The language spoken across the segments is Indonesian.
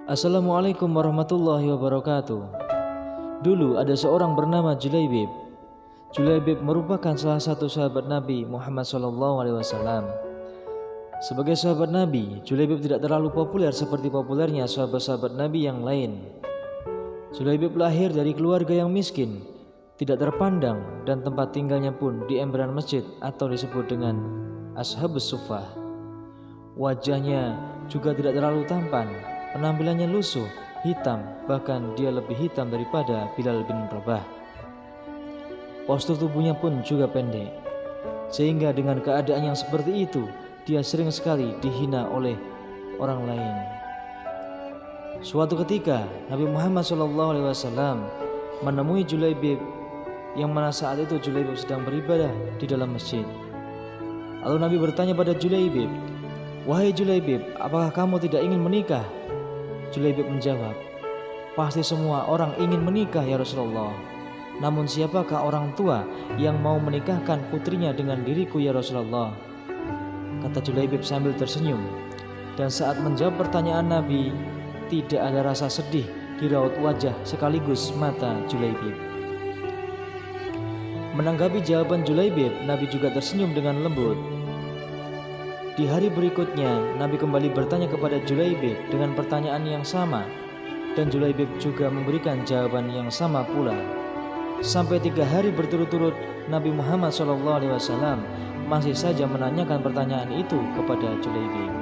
Assalamualaikum warahmatullahi wabarakatuh. Dulu ada seorang bernama Julaibib. Julaibib merupakan salah satu sahabat Nabi Muhammad SAW. Sebagai sahabat Nabi, Julaibib tidak terlalu populer seperti populernya sahabat-sahabat Nabi yang lain. Julaibib lahir dari keluarga yang miskin, tidak terpandang, dan tempat tinggalnya pun di emperan masjid atau disebut dengan Ashabus Suffah. Wajahnya juga tidak terlalu tampan. Penampilannya lusuh, hitam, bahkan dia lebih hitam daripada Bilal bin Rabah. Postur tubuhnya pun juga pendek, sehingga dengan keadaan yang seperti itu, dia sering sekali dihina oleh orang lain. Suatu ketika, Nabi Muhammad SAW menemui Julaibib, yang mana saat itu Julaibib sedang beribadah di dalam masjid. Lalu Nabi bertanya pada Julaibib, "Wahai Julaibib, apakah kamu tidak ingin menikah?" Julaibib menjawab, "Pasti semua orang ingin menikah ya Rasulullah. Namun siapakah orang tua yang mau menikahkan putrinya dengan diriku ya Rasulullah?" Kata Julaibib sambil tersenyum. Dan saat menjawab pertanyaan Nabi, tidak ada rasa sedih di raut wajah sekaligus mata Julaibib. Menanggapi jawaban Julaibib, Nabi juga tersenyum dengan lembut. Di hari berikutnya, Nabi kembali bertanya kepada Julaibib dengan pertanyaan yang sama, dan Julaibib juga memberikan jawaban yang sama pula. Sampai 3 hari berturut-turut, Nabi Muhammad SAW masih saja menanyakan pertanyaan itu kepada Julaibib.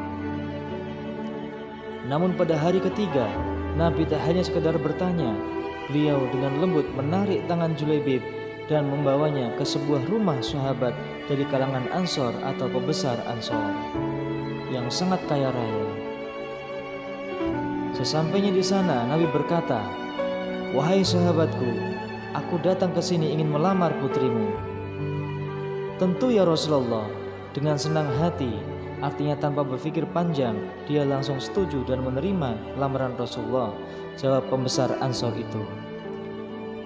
Namun pada hari ketiga, Nabi tak hanya sekedar bertanya, beliau dengan lembut menarik tangan Julaibib dan membawanya ke sebuah rumah sahabat dari kalangan Ansor atau pembesar Ansor yang sangat kaya raya. Sesampainya di sana, Nabi berkata, "Wahai sahabatku, aku datang ke sini ingin melamar putrimu." "Tentu ya Rasulullah." Dengan senang hati, artinya tanpa berpikir panjang, dia langsung setuju dan menerima lamaran Rasulullah, jawab pembesar Ansor itu.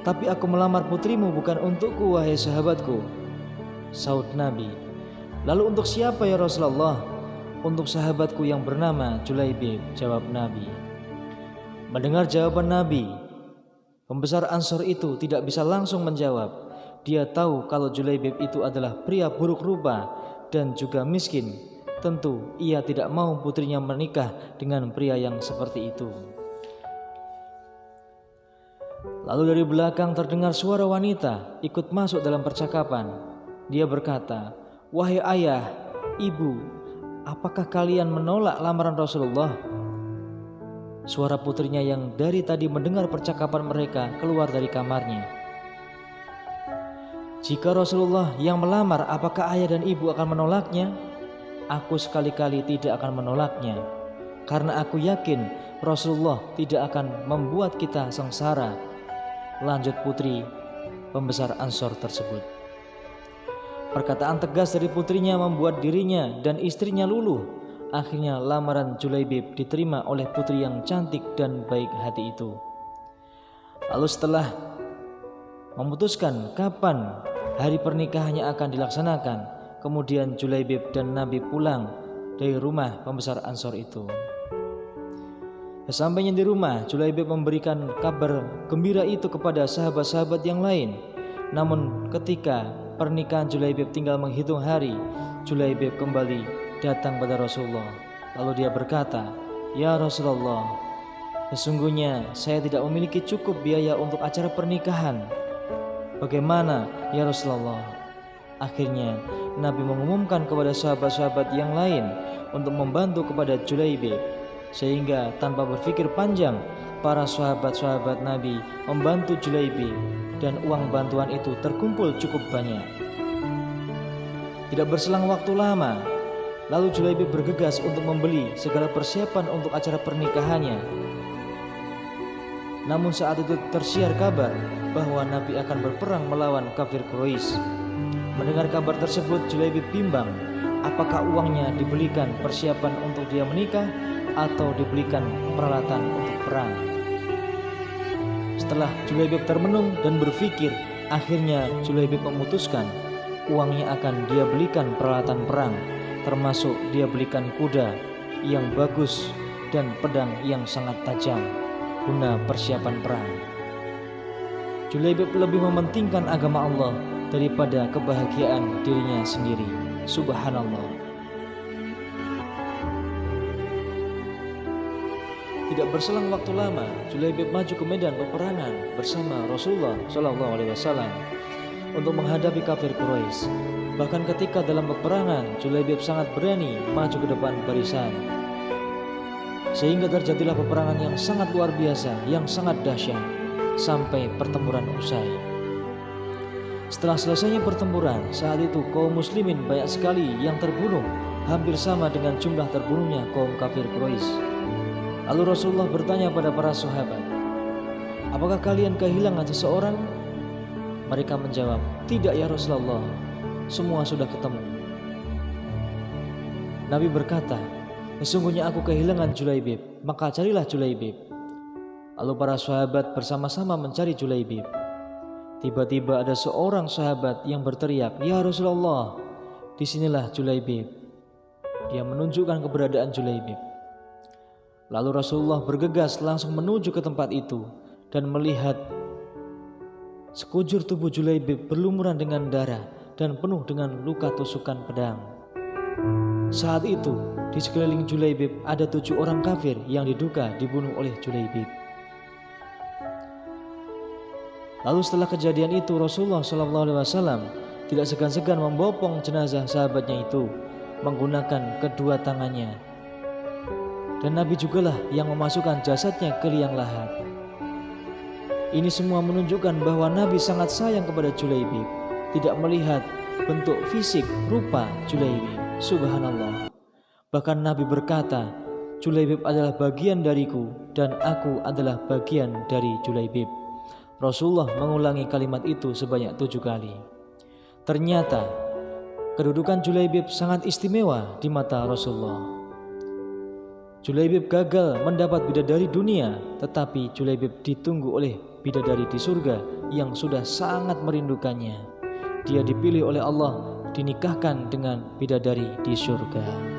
"Tapi aku melamar putrimu bukan untukku, wahai sahabatku," saud Nabi. "Lalu untuk siapa ya Rasulullah?" "Untuk sahabatku yang bernama Julaibib," jawab Nabi. Mendengar jawaban Nabi, pembesar Ansor itu tidak bisa langsung menjawab. Dia tahu kalau Julaibib itu adalah pria buruk rupa dan juga miskin. Tentu ia tidak mau putrinya menikah dengan pria yang seperti itu. Lalu dari belakang terdengar suara wanita ikut masuk dalam percakapan. Dia berkata, "Wahai ayah, ibu, apakah kalian menolak lamaran Rasulullah?" Suara putrinya yang dari tadi mendengar percakapan mereka keluar dari kamarnya. "Jika Rasulullah yang melamar, apakah ayah dan ibu akan menolaknya?" "Aku sekali-kali tidak akan menolaknya, karena aku yakin Rasulullah tidak akan membuat kita sengsara," lanjut putri pembesar Ansor tersebut. Perkataan tegas dari putrinya membuat dirinya dan istrinya luluh. Akhirnya lamaran Julaibib diterima oleh putri yang cantik dan baik hati itu. Lalu setelah memutuskan kapan hari pernikahannya akan dilaksanakan, kemudian Julaibib dan Nabi pulang dari rumah pembesar Ansor itu. Sesampainya di rumah, Julaibib memberikan kabar gembira itu kepada sahabat-sahabat yang lain. Namun ketika pernikahan Julaibib tinggal menghitung hari, Julaibib kembali datang pada Rasulullah. Lalu dia berkata, "Ya Rasulullah, sesungguhnya saya tidak memiliki cukup biaya untuk acara pernikahan. Bagaimana ya Rasulullah?" Akhirnya Nabi mengumumkan kepada sahabat-sahabat yang lain untuk membantu kepada Julaibib. Sehingga tanpa berpikir panjang, para sahabat-sahabat Nabi membantu Julaibib dan uang bantuan itu terkumpul cukup banyak. Tidak berselang waktu lama, lalu Julaibib bergegas untuk membeli segala persiapan untuk acara pernikahannya. Namun saat itu tersiar kabar bahwa Nabi akan berperang melawan kafir Quraisy. Mendengar kabar tersebut, Julaibib bimbang, apakah uangnya dibelikan persiapan untuk dia menikah atau dibelikan peralatan untuk perang. Setelah Julaibib termenung dan berpikir, akhirnya Julaibib memutuskan uangnya akan dia belikan peralatan perang, termasuk dia belikan kuda yang bagus dan pedang yang sangat tajam guna persiapan perang. Julaibib lebih mementingkan agama Allah daripada kebahagiaan dirinya sendiri. Subhanallah. Tidak berselang waktu lama, Julaibib maju ke medan peperangan bersama Rasulullah SAW untuk menghadapi kafir Quraisy. Bahkan ketika dalam peperangan, Julaibib sangat berani maju ke depan barisan, sehingga terjadilah peperangan yang sangat luar biasa, yang sangat dahsyat, sampai pertempuran usai. Setelah selesainya pertempuran, saat itu kaum muslimin banyak sekali yang terbunuh, hampir sama dengan jumlah terbunuhnya kaum kafir Quraisy. Lalu Rasulullah bertanya pada para sahabat, "Apakah kalian kehilangan seseorang?" Mereka menjawab, "Tidak ya Rasulullah, semua sudah ketemu." Nabi berkata, "Sesungguhnya aku kehilangan Julaibib, maka carilah Julaibib." Lalu para sahabat bersama-sama mencari Julaibib. Tiba-tiba ada seorang sahabat yang berteriak, "Ya Rasulullah, disinilah Julaibib." Dia menunjukkan keberadaan Julaibib. Lalu Rasulullah bergegas langsung menuju ke tempat itu dan melihat sekujur tubuh Julaibib berlumuran dengan darah dan penuh dengan luka tusukan pedang. Saat itu di sekeliling Julaibib ada 7 orang kafir yang diduga dibunuh oleh Julaibib. Lalu setelah kejadian itu, Rasulullah SAW tidak segan-segan membopong jenazah sahabatnya itu menggunakan kedua tangannya. Dan Nabi jugalah yang memasukkan jasadnya ke liang lahat. Ini semua menunjukkan bahwa Nabi sangat sayang kepada Julaibib, tidak melihat bentuk fisik rupa Julaibib. Subhanallah. Bahkan Nabi berkata, "Julaibib adalah bagian dariku dan aku adalah bagian dari Julaibib." Rasulullah mengulangi kalimat itu sebanyak 7 kali. Ternyata kedudukan Julaibib sangat istimewa di mata Rasulullah. Julaibib gagal mendapat bidadari dunia, tetapi Julaibib ditunggu oleh bidadari di surga yang sudah sangat merindukannya. Dia dipilih oleh Allah, dinikahkan dengan bidadari di surga.